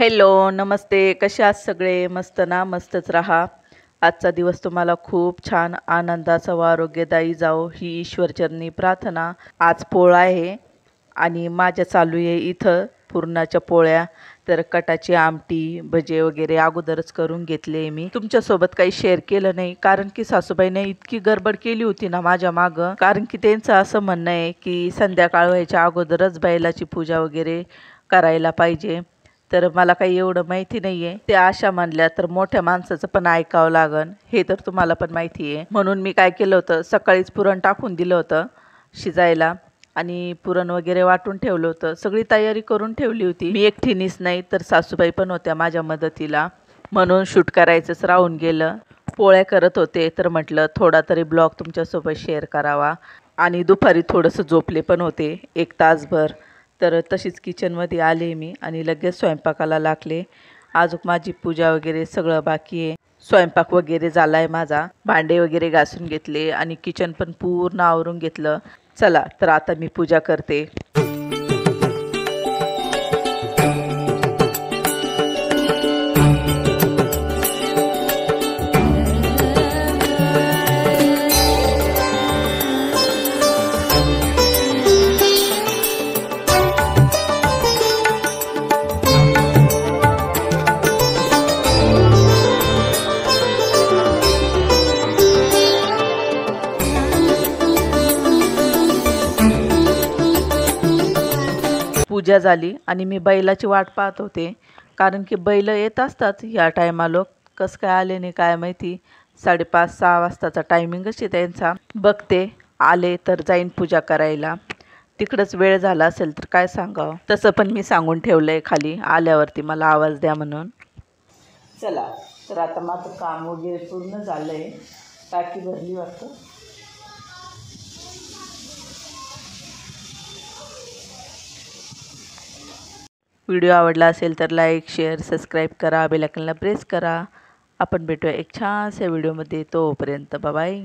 Hello, नमस्ते. कसे आहात सगळे? मस्त ना? मस्तच राहा. आजचा दिवस तुम्हाला खूप छान आनंदाचा व आरोग्यदायी जावो ही ईश्वरचरणी प्रार्थना. आज पोळा आहे आणि माझ्या चालू आहे इथं पुरणाच्या पोळ्या. तर कटाची आमटी, भजे वगैरे अगोदरच करून घेतले मी. तुमच्यासोबत काही शेअर केलं नाही कारण की सासूबाईने इतकी गडबड केली होती ना माझ्या मागं. कारण की त्यांचं असं म्हणणं आहे की संध्याकाळ व्हायच्या अगोदरच बैलाची पूजा वगैरे करायला पाहिजे. तर मला काही एवढं माहिती नाही आहे. त्या अशा म्हणल्या तर मोठ्या माणसाचं पण ऐकावं लागन हे तर तुम्हाला पण माहिती आहे. म्हणून मी काय केलं होतं, सकाळीच पुरण टाकून दिलं होतं शिजायला आणि पुरण वगैरे वाटून ठेवलं होतं. सगळी तयारी करून ठेवली होती. मी एकटीनीच नाही तर सासूबाई पण होत्या माझ्या मदतीला, म्हणून शूट करायचंच राहून गेलं. पोळ्या करत होते तर म्हटलं थोडा तरी ब्लॉग तुमच्यासोबत शेअर करावा. आणि दुपारी थोडंसं झोपले पण होते 1 तासभर. तर तशीच किचनमध्ये आले मी आणि लगेच स्वयंपाकाला लागले. अजून माझी पूजा वगैरे सगळं बाकी आहे. स्वयंपाक वगैरे झाला आहे माझा. भांडे वगैरे घासून घेतले आणि किचन पण पूर्ण आवरून घेतलं. चला तर आता मी पूजा करते. पूजा झाली आणि मी बैलाची वाट पाहत होते कारण की बैल येत असतात या टायमाला. कसं काय आले नाही काय माहिती. 5:30-6 वाजताचा टायमिंगच आहे त्यांचा. बघते आले तर जाईन पूजा करायला. तिकडंच वेळ झाला असेल तर काय सांगावं. तसं पण मी सांगून ठेवलं आहे खाली आल्यावरती मला आवाज द्या म्हणून. चला तर आता माझं काम वगैरे पूर्ण झालं आहे. टाकी भरली वाटतं. व्हिडिओ आवडला असेल तर लाईक, शेअर, सबस्क्राईब करा. बेल आयकॉनला प्रेस करा. आपण भेटूया एक छानशा व्हिडिओमध्ये. तोपर्यंत बाय बाय.